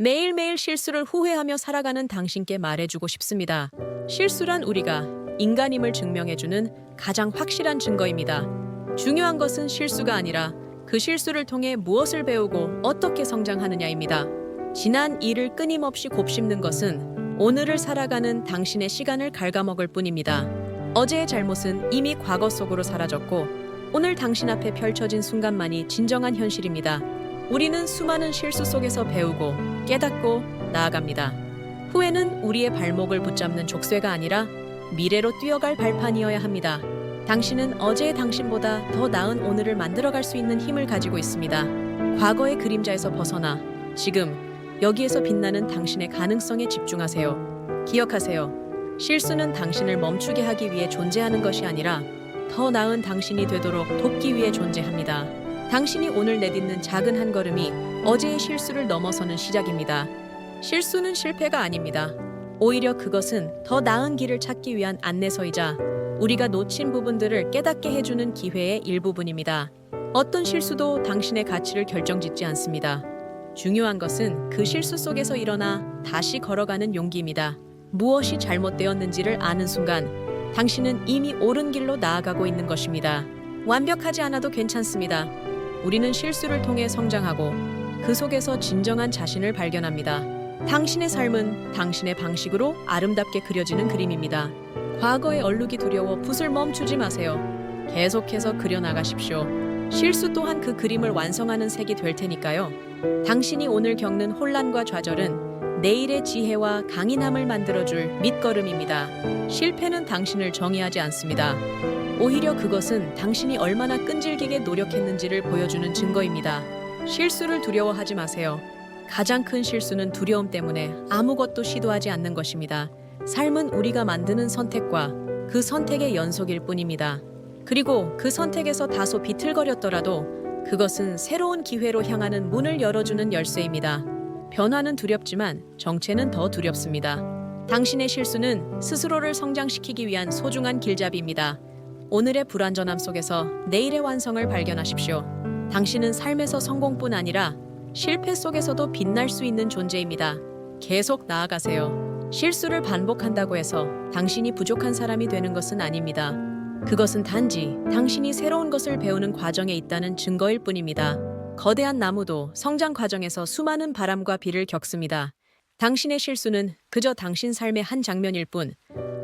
매일매일 실수를 후회하며 살아가는 당신께 말해주고 싶습니다. 실수란 우리가 인간임을 증명해주는 가장 확실한 증거입니다. 중요한 것은 실수가 아니라 그 실수를 통해 무엇을 배우고 어떻게 성장하느냐입니다. 지난 일을 끊임없이 곱씹는 것은 오늘을 살아가는 당신의 시간을 갉아먹을 뿐입니다. 어제의 잘못은 이미 과거 속으로 사라졌고 오늘 당신 앞에 펼쳐진 순간만이 진정한 현실입니다. 우리는 수많은 실수 속에서 배우고 깨닫고 나아갑니다. 후회는 우리의 발목을 붙잡는 족쇄가 아니라 미래로 뛰어갈 발판이어야 합니다. 당신은 어제의 당신보다 더 나은 오늘을 만들어갈 수 있는 힘을 가지고 있습니다. 과거의 그림자에서 벗어나 지금 여기에서 빛나는 당신의 가능성에 집중하세요. 기억하세요. 실수는 당신을 멈추게 하기 위해 존재하는 것이 아니라 더 나은 당신이 되도록 돕기 위해 존재합니다. 당신이 오늘 내딛는 작은 한 걸음이 어제의 실수를 넘어서는 시작입니다. 실수는 실패가 아닙니다. 오히려 그것은 더 나은 길을 찾기 위한 안내서이자 우리가 놓친 부분들을 깨닫게 해주는 기회의 일부분입니다. 어떤 실수도 당신의 가치를 결정짓지 않습니다. 중요한 것은 그 실수 속에서 일어나 다시 걸어가는 용기입니다. 무엇이 잘못되었는지를 아는 순간 당신은 이미 옳은 길로 나아가고 있는 것입니다. 완벽하지 않아도 괜찮습니다. 우리는 실수를 통해 성장하고 그 속에서 진정한 자신을 발견합니다. 당신의 삶은 당신의 방식으로 아름답게 그려지는 그림입니다. 과거의 얼룩이 두려워 붓을 멈추지 마세요. 계속해서 그려나가십시오. 실수 또한 그 그림을 완성하는 색이 될 테니까요. 당신이 오늘 겪는 혼란과 좌절은 내일의 지혜와 강인함을 만들어줄 밑거름입니다. 실패는 당신을 정의하지 않습니다. 오히려 그것은 당신이 얼마나 끈질기게 노력했는지를 보여주는 증거입니다. 실수를 두려워하지 마세요. 가장 큰 실수는 두려움 때문에 아무것도 시도하지 않는 것입니다. 삶은 우리가 만드는 선택과 그 선택의 연속일 뿐입니다. 그리고 그 선택에서 다소 비틀거렸더라도 그것은 새로운 기회로 향하는 문을 열어주는 열쇠입니다. 변화는 두렵지만 정체는 더 두렵습니다. 당신의 실수는 스스로를 성장시키기 위한 소중한 길잡이입니다. 오늘의 불완전함 속에서 내일의 완성을 발견하십시오. 당신은 삶에서 성공뿐 아니라 실패 속에서도 빛날 수 있는 존재입니다. 계속 나아가세요. 실수를 반복한다고 해서 당신이 부족한 사람이 되는 것은 아닙니다. 그것은 단지 당신이 새로운 것을 배우는 과정에 있다는 증거일 뿐입니다. 거대한 나무도 성장 과정에서 수많은 바람과 비를 겪습니다. 당신의 실수는 그저 당신 삶의 한 장면일 뿐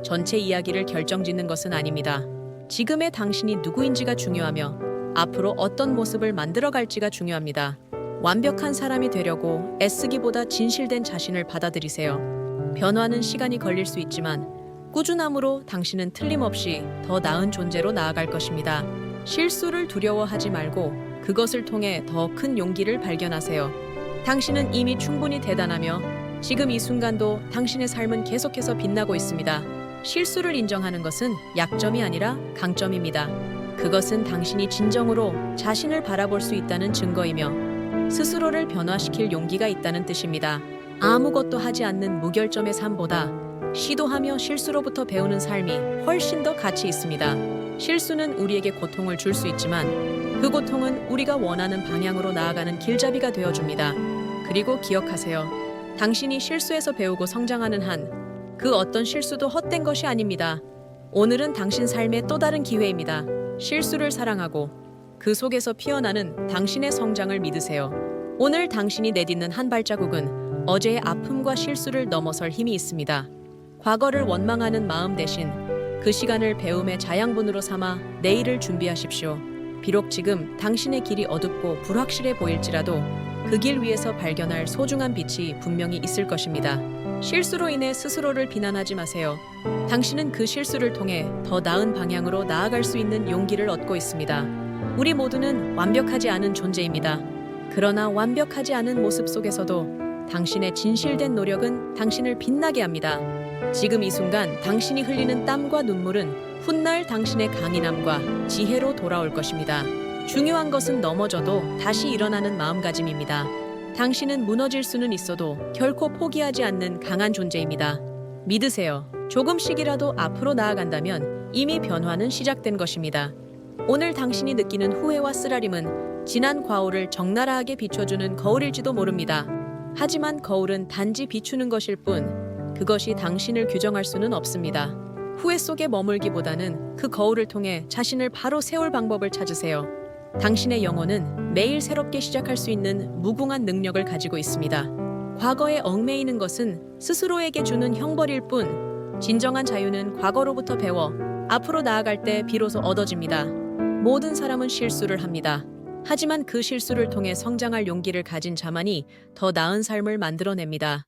전체 이야기를 결정짓는 것은 아닙니다. 지금의 당신이 누구인지가 중요하며 앞으로 어떤 모습을 만들어갈지가 중요합니다. 완벽한 사람이 되려고 애쓰기보다 진실된 자신을 받아들이세요. 변화는 시간이 걸릴 수 있지만 꾸준함으로 당신은 틀림없이 더 나은 존재로 나아갈 것입니다. 실수를 두려워하지 말고 그것을 통해 더 큰 용기를 발견하세요. 당신은 이미 충분히 대단하며 지금 이 순간도 당신의 삶은 계속해서 빛나고 있습니다. 실수를 인정하는 것은 약점이 아니라 강점입니다. 그것은 당신이 진정으로 자신을 바라볼 수 있다는 증거이며 스스로를 변화시킬 용기가 있다는 뜻입니다. 아무것도 하지 않는 무결점의 삶보다 시도하며 실수로부터 배우는 삶이 훨씬 더 가치 있습니다. 실수는 우리에게 고통을 줄 수 있지만 그 고통은 우리가 원하는 방향으로 나아가는 길잡이가 되어줍니다. 그리고 기억하세요. 당신이 실수에서 배우고 성장하는 한 그 어떤 실수도 헛된 것이 아닙니다. 오늘은 당신 삶의 또 다른 기회입니다. 실수를 사랑하고 그 속에서 피어나는 당신의 성장을 믿으세요. 오늘 당신이 내딛는 한 발자국은 어제의 아픔과 실수를 넘어설 힘이 있습니다. 과거를 원망하는 마음 대신 그 시간을 배움의 자양분으로 삼아 내일을 준비하십시오. 비록 지금 당신의 길이 어둡고 불확실해 보일지라도 그 길 위에서 발견할 소중한 빛이 분명히 있을 것입니다. 실수로 인해 스스로를 비난하지 마세요. 당신은 그 실수를 통해 더 나은 방향으로 나아갈 수 있는 용기를 얻고 있습니다. 우리 모두는 완벽하지 않은 존재입니다. 그러나 완벽하지 않은 모습 속에서도 당신의 진실된 노력은 당신을 빛나게 합니다. 지금 이 순간 당신이 흘리는 땀과 눈물은 훗날 당신의 강인함과 지혜로 돌아올 것입니다. 중요한 것은 넘어져도 다시 일어나는 마음가짐입니다. 당신은 무너질 수는 있어도 결코 포기하지 않는 강한 존재입니다. 믿으세요. 조금씩이라도 앞으로 나아간다면 이미 변화는 시작된 것입니다. 오늘 당신이 느끼는 후회와 쓰라림은 지난 과오를 적나라하게 비춰주는 거울일지도 모릅니다. 하지만 거울은 단지 비추는 것일 뿐 그것이 당신을 규정할 수는 없습니다. 후회 속에 머물기보다는 그 거울을 통해 자신을 바로 세울 방법을 찾으세요. 당신의 영혼은 매일 새롭게 시작할 수 있는 무궁한 능력을 가지고 있습니다. 과거에 얽매이는 것은 스스로에게 주는 형벌일 뿐 진정한 자유는 과거로부터 배워 앞으로 나아갈 때 비로소 얻어집니다. 모든 사람은 실수를 합니다. 하지만 그 실수를 통해 성장할 용기를 가진 자만이 더 나은 삶을 만들어냅니다.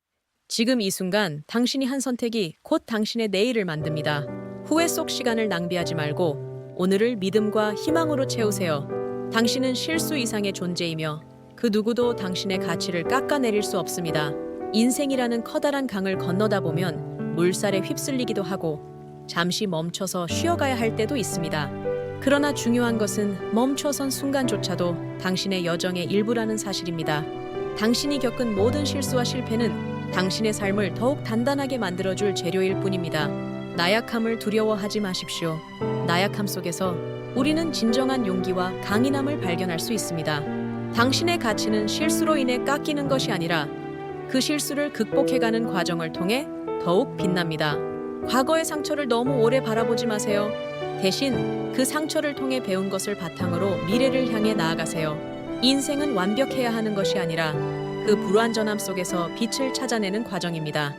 지금 이 순간 당신이 한 선택이 곧 당신의 내일을 만듭니다. 후회 속 시간을 낭비하지 말고 오늘을 믿음과 희망으로 채우세요. 당신은 실수 이상의 존재이며 그 누구도 당신의 가치를 깎아내릴 수 없습니다. 인생이라는 커다란 강을 건너다 보면 물살에 휩쓸리기도 하고 잠시 멈춰서 쉬어가야 할 때도 있습니다. 그러나 중요한 것은 멈춰선 순간조차도 당신의 여정의 일부라는 사실입니다. 당신이 겪은 모든 실수와 실패는 당신의 삶을 더욱 단단하게 만들어줄 재료일 뿐입니다. 나약함을 두려워하지 마십시오. 나약함 속에서 우리는 진정한 용기와 강인함을 발견할 수 있습니다. 당신의 가치는 실수로 인해 깎이는 것이 아니라 그 실수를 극복해가는 과정을 통해 더욱 빛납니다. 과거의 상처를 너무 오래 바라보지 마세요. 대신 그 상처를 통해 배운 것을 바탕으로 미래를 향해 나아가세요. 인생은 완벽해야 하는 것이 아니라 그 불완전함 속에서 빛을 찾아내는 과정입니다.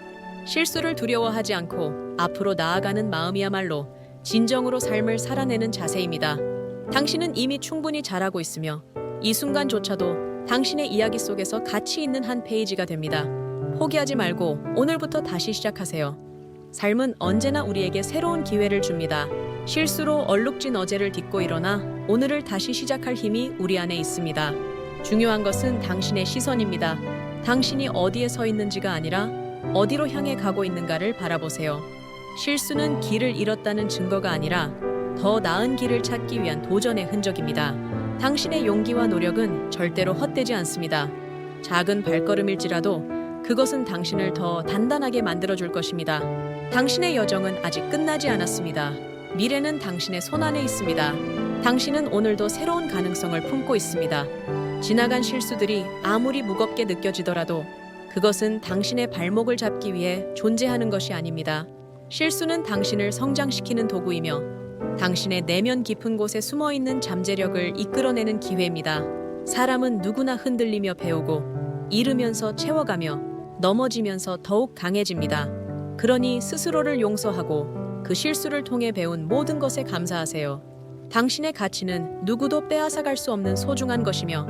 실수를 두려워하지 않고 앞으로 나아가는 마음이야말로 진정으로 삶을 살아내는 자세입니다. 당신은 이미 충분히 잘하고 있으며 이 순간조차도 당신의 이야기 속에서 가치 있는 한 페이지가 됩니다. 포기하지 말고 오늘부터 다시 시작하세요. 삶은 언제나 우리에게 새로운 기회를 줍니다. 실수로 얼룩진 어제를 딛고 일어나 오늘을 다시 시작할 힘이 우리 안에 있습니다. 중요한 것은 당신의 시선입니다. 당신이 어디에 서 있는지가 아니라 어디로 향해 가고 있는가를 바라보세요. 실수는 길을 잃었다는 증거가 아니라 더 나은 길을 찾기 위한 도전의 흔적입니다. 당신의 용기와 노력은 절대로 헛되지 않습니다. 작은 발걸음일지라도 그것은 당신을 더 단단하게 만들어줄 것입니다. 당신의 여정은 아직 끝나지 않았습니다. 미래는 당신의 손안에 있습니다. 당신은 오늘도 새로운 가능성을 품고 있습니다. 지나간 실수들이 아무리 무겁게 느껴지더라도 그것은 당신의 발목을 잡기 위해 존재하는 것이 아닙니다. 실수는 당신을 성장시키는 도구이며 당신의 내면 깊은 곳에 숨어있는 잠재력을 이끌어내는 기회입니다. 사람은 누구나 흔들리며 배우고 잃으면서 채워가며 넘어지면서 더욱 강해집니다. 그러니 스스로를 용서하고 그 실수를 통해 배운 모든 것에 감사하세요. 당신의 가치는 누구도 빼앗아갈 수 없는 소중한 것이며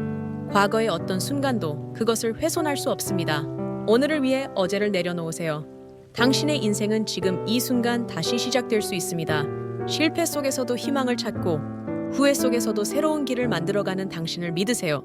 과거의 어떤 순간도 그것을 훼손할 수 없습니다. 오늘을 위해 어제를 내려놓으세요. 당신의 인생은 지금 이 순간 다시 시작될 수 있습니다. 실패 속에서도 희망을 찾고 후회 속에서도 새로운 길을 만들어가는 당신을 믿으세요.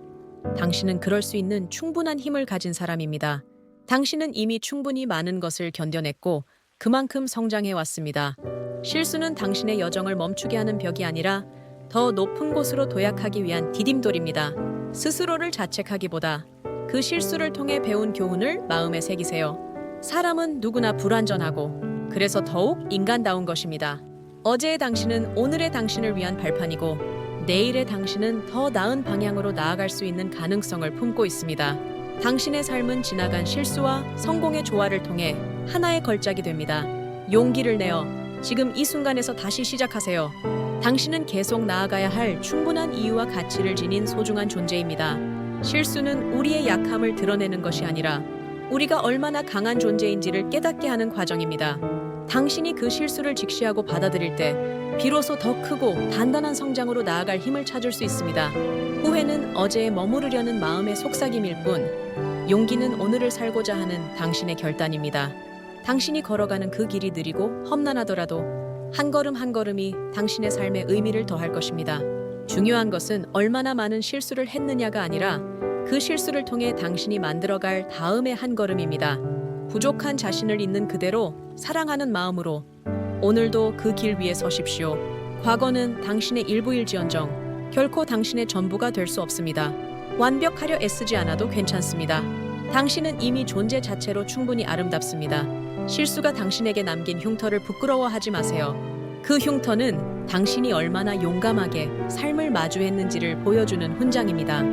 당신은 그럴 수 있는 충분한 힘을 가진 사람입니다. 당신은 이미 충분히 많은 것을 견뎌냈고 그만큼 성장해 왔습니다. 실수는 당신의 여정을 멈추게 하는 벽이 아니라 더 높은 곳으로 도약하기 위한 디딤돌입니다. 스스로를 자책하기보다 그 실수를 통해 배운 교훈을 마음에 새기세요. 사람은 누구나 불완전하고 그래서 더욱 인간다운 것입니다. 어제의 당신은 오늘의 당신을 위한 발판이고 내일의 당신은 더 나은 방향으로 나아갈 수 있는 가능성을 품고 있습니다. 당신의 삶은 지나간 실수와 성공의 조화를 통해 하나의 걸작이 됩니다. 용기를 내어 지금 이 순간에서 다시 시작하세요. 당신은 계속 나아가야 할 충분한 이유와 가치를 지닌 소중한 존재입니다. 실수는 우리의 약함을 드러내는 것이 아니라 우리가 얼마나 강한 존재인지를 깨닫게 하는 과정입니다. 당신이 그 실수를 직시하고 받아들일 때 비로소 더 크고 단단한 성장으로 나아갈 힘을 찾을 수 있습니다. 후회는 어제에 머무르려는 마음의 속삭임일 뿐 용기는 오늘을 살고자 하는 당신의 결단입니다. 당신이 걸어가는 그 길이 느리고 험난하더라도 한 걸음 한 걸음이 당신의 삶에 의미를 더할 것입니다. 중요한 것은 얼마나 많은 실수를 했느냐가 아니라 그 실수를 통해 당신이 만들어갈 다음의 한 걸음입니다. 부족한 자신을 있는 그대로 사랑하는 마음으로 오늘도 그 길 위에 서십시오. 과거는 당신의 일부일지언정 결코 당신의 전부가 될 수 없습니다. 완벽하려 애쓰지 않아도 괜찮습니다. 당신은 이미 존재 자체로 충분히 아름답습니다. 실수가 당신에게 남긴 흉터를 부끄러워하지 마세요. 그 흉터는 당신이 얼마나 용감하게 삶을 마주했는지를 보여주는 훈장입니다.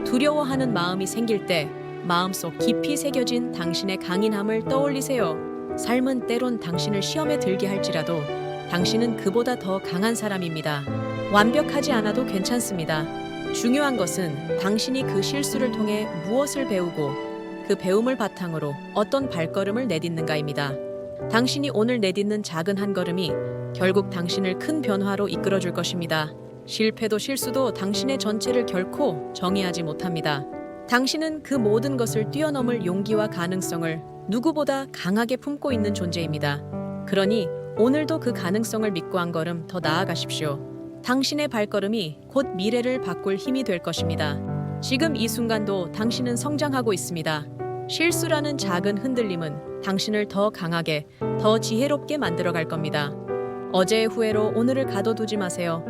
두려워하는 마음이 생길 때 마음속 깊이 새겨진 당신의 강인함을 떠올리세요. 삶은 때론 당신을 시험에 들게 할지라도 당신은 그보다 더 강한 사람입니다. 완벽하지 않아도 괜찮습니다. 중요한 것은 당신이 그 실수를 통해 무엇을 배우고 그 배움을 바탕으로 어떤 발걸음을 내딛는가입니다. 당신이 오늘 내딛는 작은 한 걸음이 결국 당신을 큰 변화로 이끌어줄 것입니다. 실패도 실수도 당신의 전체를 결코 정의하지 못합니다. 당신은 그 모든 것을 뛰어넘을 용기와 가능성을 누구보다 강하게 품고 있는 존재입니다. 그러니 오늘도 그 가능성을 믿고 한 걸음 더 나아가십시오. 당신의 발걸음이 곧 미래를 바꿀 힘이 될 것입니다. 지금 이 순간도 당신은 성장하고 있습니다. 실수라는 작은 흔들림은 당신을 더 강하게, 더 지혜롭게 만들어갈 겁니다. 어제의 후회로 오늘을 가둬두지 마세요.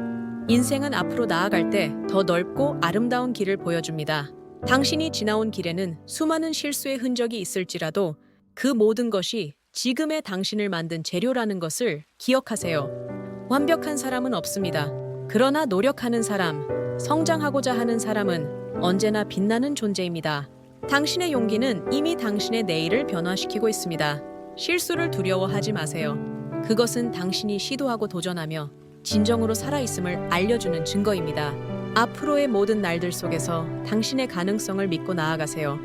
인생은 앞으로 나아갈 때 더 넓고 아름다운 길을 보여줍니다. 당신이 지나온 길에는 수많은 실수의 흔적이 있을지라도 그 모든 것이 지금의 당신을 만든 재료라는 것을 기억하세요. 완벽한 사람은 없습니다. 그러나 노력하는 사람, 성장하고자 하는 사람은 언제나 빛나는 존재입니다. 당신의 용기는 이미 당신의 내일을 변화시키고 있습니다. 실수를 두려워하지 마세요. 그것은 당신이 시도하고 도전하며 진정으로 살아있음을 알려주는 증거입니다. 앞으로의 모든 날들 속에서 당신의 가능성을 믿고 나아가세요.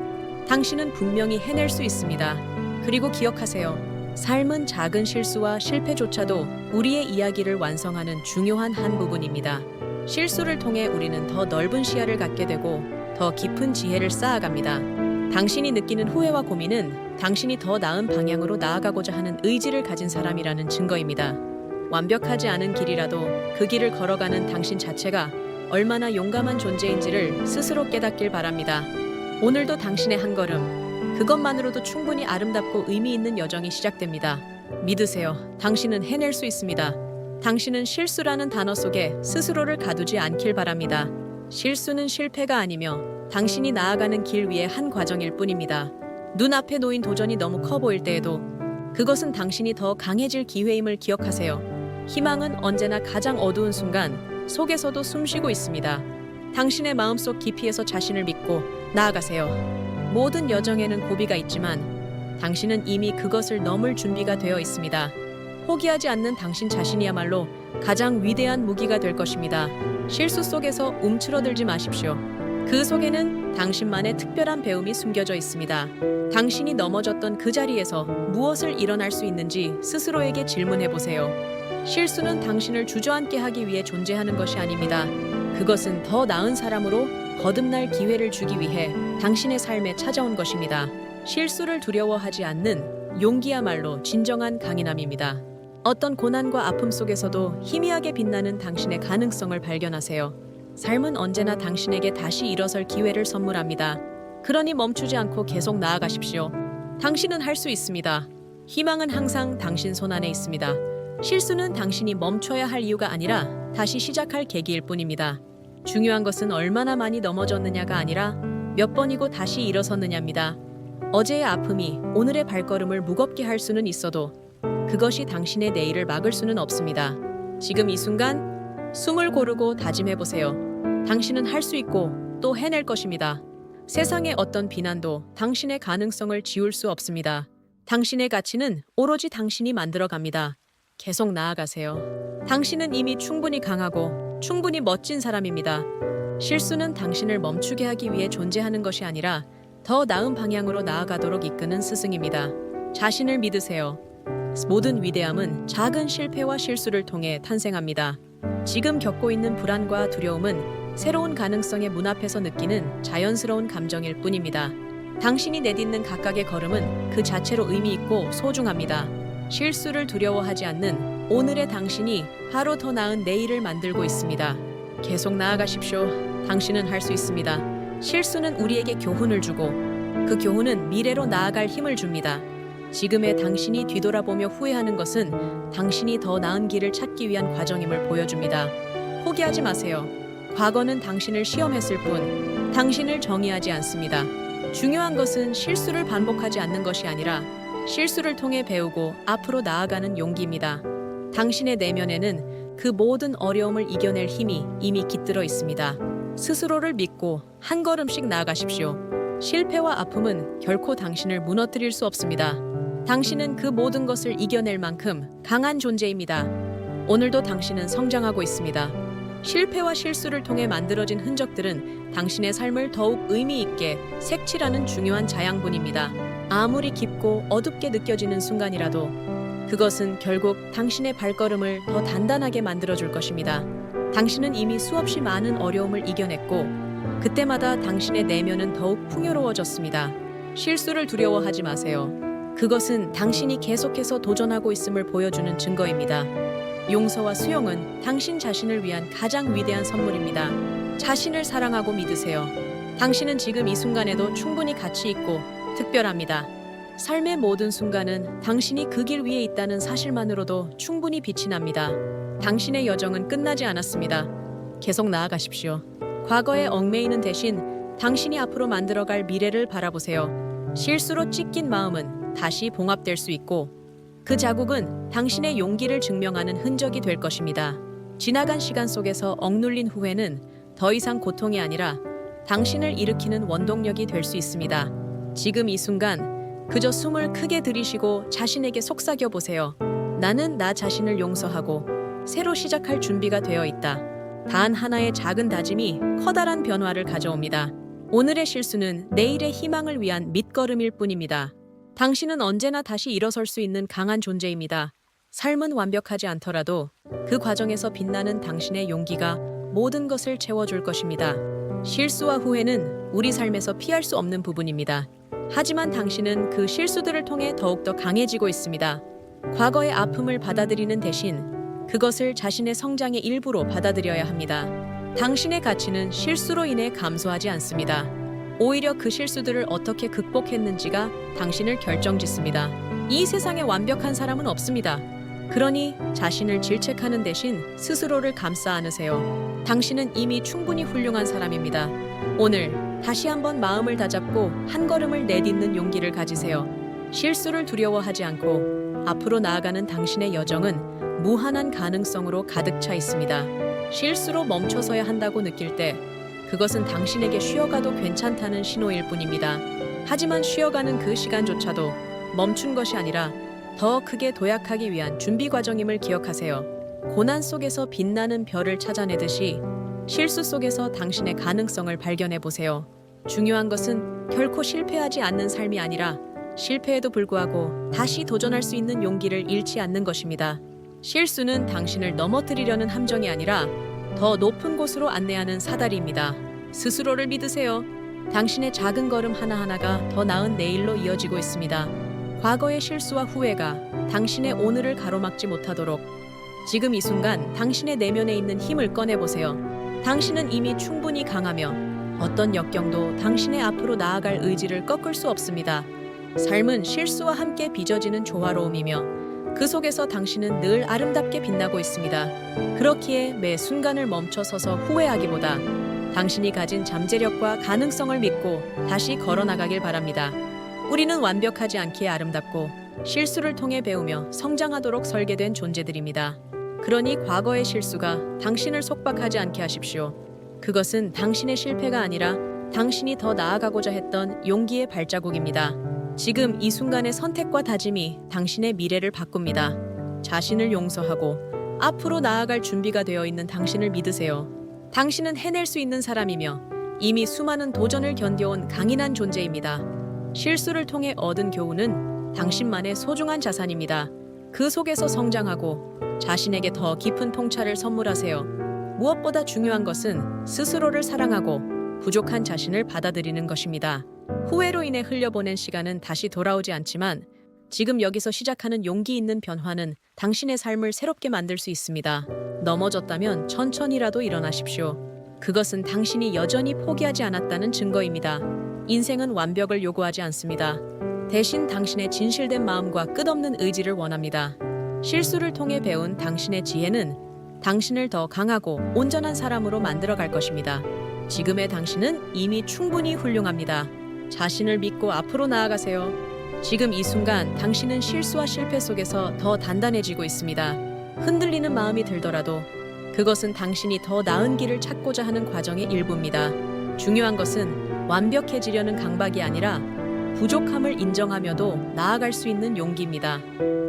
당신은 분명히 해낼 수 있습니다. 그리고 기억하세요. 삶은 작은 실수와 실패조차도 우리의 이야기를 완성하는 중요한 한 부분입니다. 실수를 통해 우리는 더 넓은 시야를 갖게 되고 더 깊은 지혜를 쌓아갑니다. 당신이 느끼는 후회와 고민은 당신이 더 나은 방향으로 나아가고자 하는 의지를 가진 사람이라는 증거입니다. 완벽하지 않은 길이라도 그 길을 걸어가는 당신 자체가 얼마나 용감한 존재인지를 스스로 깨닫길 바랍니다. 오늘도 당신의 한 걸음, 그것만으로도 충분히 아름답고 의미 있는 여정이 시작됩니다. 믿으세요. 당신은 해낼 수 있습니다. 당신은 실수라는 단어 속에 스스로를 가두지 않길 바랍니다. 실수는 실패가 아니며 당신이 나아가는 길 위의 한 과정일 뿐입니다. 눈앞에 놓인 도전이 너무 커 보일 때에도 그것은 당신이 더 강해질 기회임을 기억하세요. 희망은 언제나 가장 어두운 순간 속에서도 숨쉬고 있습니다. 당신의 마음속 깊이에서 자신을 믿고 나아가세요. 모든 여정에는 고비가 있지만 당신은 이미 그것을 넘을 준비가 되어 있습니다. 포기하지 않는 당신 자신이야말로 가장 위대한 무기가 될 것입니다. 실수 속에서 움츠러들지 마십시오. 그 속에는 당신만의 특별한 배움이 숨겨져 있습니다. 당신이 넘어졌던 그 자리에서 무엇을 일어날 수 있는지 스스로에게 질문해 보세요. 실수는 당신을 주저앉게 하기 위해 존재하는 것이 아닙니다. 그것은 더 나은 사람으로 거듭날 기회를 주기 위해 당신의 삶에 찾아온 것입니다. 실수를 두려워하지 않는 용기야말로 진정한 강인함입니다. 어떤 고난과 아픔 속에서도 희미하게 빛나는 당신의 가능성을 발견하세요. 삶은 언제나 당신에게 다시 일어설 기회를 선물합니다. 그러니 멈추지 않고 계속 나아가십시오. 당신은 할 수 있습니다. 희망은 항상 당신 손안에 있습니다. 실수는 당신이 멈춰야 할 이유가 아니라 다시 시작할 계기일 뿐입니다. 중요한 것은 얼마나 많이 넘어졌느냐가 아니라 몇 번이고 다시 일어섰느냐입니다. 어제의 아픔이 오늘의 발걸음을 무겁게 할 수는 있어도 그것이 당신의 내일을 막을 수는 없습니다. 지금 이 순간 숨을 고르고 다짐해보세요. 당신은 할 수 있고 또 해낼 것입니다. 세상의 어떤 비난도 당신의 가능성을 지울 수 없습니다. 당신의 가치는 오로지 당신이 만들어갑니다. 계속 나아가세요. 당신은 이미 충분히 강하고 충분히 멋진 사람입니다. 실수는 당신을 멈추게 하기 위해 존재하는 것이 아니라 더 나은 방향으로 나아가도록 이끄는 스승입니다. 자신을 믿으세요. 모든 위대함은 작은 실패와 실수를 통해 탄생합니다. 지금 겪고 있는 불안과 두려움은 새로운 가능성의 문 앞에서 느끼는 자연스러운 감정일 뿐입니다. 당신이 내딛는 각각의 걸음은 그 자체로 의미 있고 소중합니다. 실수를 두려워하지 않는 오늘의 당신이 하루 더 나은 내일을 만들고 있습니다. 계속 나아가십시오. 당신은 할 수 있습니다. 실수는 우리에게 교훈을 주고 그 교훈은 미래로 나아갈 힘을 줍니다. 지금의 당신이 뒤돌아보며 후회하는 것은 당신이 더 나은 길을 찾기 위한 과정임을 보여줍니다. 포기하지 마세요. 과거는 당신을 시험했을 뿐 당신을 정의하지 않습니다. 중요한 것은 실수를 반복하지 않는 것이 아니라 실수를 통해 배우고 앞으로 나아가는 용기입니다. 당신의 내면에는 그 모든 어려움을 이겨낼 힘이 이미 깃들어 있습니다. 스스로를 믿고 한 걸음씩 나아가십시오. 실패와 아픔은 결코 당신을 무너뜨릴 수 없습니다. 당신은 그 모든 것을 이겨낼 만큼 강한 존재입니다. 오늘도 당신은 성장하고 있습니다. 실패와 실수를 통해 만들어진 흔적들은 당신의 삶을 더욱 의미 있게 색칠하는 중요한 자양분입니다. 아무리 깊고 어둡게 느껴지는 순간이라도 그것은 결국 당신의 발걸음을 더 단단하게 만들어줄 것입니다. 당신은 이미 수없이 많은 어려움을 이겨냈고 그때마다 당신의 내면은 더욱 풍요로워졌습니다. 실수를 두려워하지 마세요. 그것은 당신이 계속해서 도전하고 있음을 보여주는 증거입니다. 용서와 수용은 당신 자신을 위한 가장 위대한 선물입니다. 자신을 사랑하고 믿으세요. 당신은 지금 이 순간에도 충분히 가치 있고 특별합니다. 삶의 모든 순간은 당신이 그 길 위에 있다는 사실만으로도 충분히 빛이 납니다. 당신의 여정은 끝나지 않았습니다. 계속 나아가십시오. 과거에 얽매이는 대신 당신이 앞으로 만들어갈 미래를 바라보세요. 실수로 찢긴 마음은 다시 봉합될 수 있고 그 자국은 당신의 용기를 증명하는 흔적이 될 것입니다. 지나간 시간 속에서 억눌린 후회는 더 이상 고통이 아니라 당신을 일으키는 원동력이 될 수 있습니다. 지금 이 순간 그저 숨을 크게 들이쉬고 자신에게 속삭여 보세요. 나는 나 자신을 용서하고 새로 시작할 준비가 되어 있다. 단 하나의 작은 다짐이 커다란 변화를 가져옵니다. 오늘의 실수는 내일의 희망을 위한 밑거름일 뿐입니다. 당신은 언제나 다시 일어설 수 있는 강한 존재입니다. 삶은 완벽하지 않더라도 그 과정에서 빛나는 당신의 용기가 모든 것을 채워줄 것입니다. 실수와 후회는 우리 삶에서 피할 수 없는 부분입니다. 하지만 당신은 그 실수들을 통해 더욱더 강해지고 있습니다. 과거의 아픔을 받아들이는 대신 그것을 자신의 성장의 일부로 받아들여야 합니다. 당신의 가치는 실수로 인해 감소하지 않습니다. 오히려 그 실수들을 어떻게 극복했는지가 당신을 결정짓습니다. 이 세상에 완벽한 사람은 없습니다. 그러니 자신을 질책하는 대신 스스로를 감싸 안으세요. 당신은 이미 충분히 훌륭한 사람입니다. 오늘 다시 한번 마음을 다잡고 한 걸음을 내딛는 용기를 가지세요. 실수를 두려워하지 않고 앞으로 나아가는 당신의 여정은 무한한 가능성으로 가득 차 있습니다. 실수로 멈춰서야 한다고 느낄 때 그것은 당신에게 쉬어가도 괜찮다는 신호일 뿐입니다. 하지만 쉬어가는 그 시간조차도 멈춘 것이 아니라 더 크게 도약하기 위한 준비 과정임을 기억하세요. 고난 속에서 빛나는 별을 찾아내듯이 실수 속에서 당신의 가능성을 발견해 보세요. 중요한 것은 결코 실패하지 않는 삶이 아니라 실패에도 불구하고 다시 도전할 수 있는 용기를 잃지 않는 것입니다. 실수는 당신을 넘어뜨리려는 함정이 아니라 더 높은 곳으로 안내하는 사다리입니다. 스스로를 믿으세요. 당신의 작은 걸음 하나하나가 더 나은 내일로 이어지고 있습니다. 과거의 실수와 후회가 당신의 오늘을 가로막지 못하도록 지금 이 순간 당신의 내면에 있는 힘을 꺼내보세요. 당신은 이미 충분히 강하며 어떤 역경도 당신의 앞으로 나아갈 의지를 꺾을 수 없습니다. 삶은 실수와 함께 빚어지는 조화로움이며 그 속에서 당신은 늘 아름답게 빛나고 있습니다. 그렇기에 매 순간을 멈춰서서 후회하기보다 당신이 가진 잠재력과 가능성을 믿고 다시 걸어나가길 바랍니다. 우리는 완벽하지 않기에 아름답고 실수를 통해 배우며 성장하도록 설계된 존재들입니다. 그러니 과거의 실수가 당신을 속박하지 않게 하십시오. 그것은 당신의 실패가 아니라 당신이 더 나아가고자 했던 용기의 발자국입니다. 지금 이 순간의 선택과 다짐이 당신의 미래를 바꿉니다. 자신을 용서하고 앞으로 나아갈 준비가 되어 있는 당신을 믿으세요. 당신은 해낼 수 있는 사람이며 이미 수많은 도전을 견뎌온 강인한 존재입니다. 실수를 통해 얻은 교훈은 당신만의 소중한 자산입니다. 그 속에서 성장하고 자신에게 더 깊은 통찰을 선물하세요. 무엇보다 중요한 것은 스스로를 사랑하고 부족한 자신을 받아들이는 것입니다. 후회로 인해 흘려보낸 시간은 다시 돌아오지 않지만 지금 여기서 시작하는 용기 있는 변화는 당신의 삶을 새롭게 만들 수 있습니다. 넘어졌다면 천천히라도 일어나십시오. 그것은 당신이 여전히 포기하지 않았다는 증거입니다. 인생은 완벽을 요구하지 않습니다. 대신 당신의 진실된 마음과 끝없는 의지를 원합니다. 실수를 통해 배운 당신의 지혜는 당신을 더 강하고 온전한 사람으로 만들어갈 것입니다. 지금의 당신은 이미 충분히 훌륭합니다. 자신을 믿고 앞으로 나아가세요. 지금 이 순간 당신은 실수와 실패 속에서 더 단단해지고 있습니다. 흔들리는 마음이 들더라도 그것은 당신이 더 나은 길을 찾고자 하는 과정의 일부입니다. 중요한 것은 완벽해지려는 강박이 아니라 부족함을 인정하며도 나아갈 수 있는 용기입니다.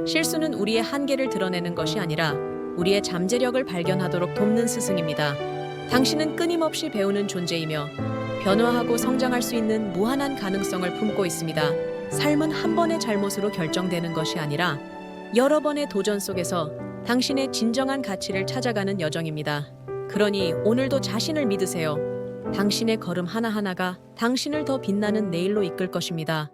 실수는 우리의 한계를 드러내는 것이 아니라 우리의 잠재력을 발견하도록 돕는 스승입니다. 당신은 끊임없이 배우는 존재이며 변화하고 성장할 수 있는 무한한 가능성을 품고 있습니다. 삶은 한 번의 잘못으로 결정되는 것이 아니라 여러 번의 도전 속에서 당신의 진정한 가치를 찾아가는 여정입니다. 그러니 오늘도 자신을 믿으세요. 당신의 걸음 하나하나가 당신을 더 빛나는 내일로 이끌 것입니다.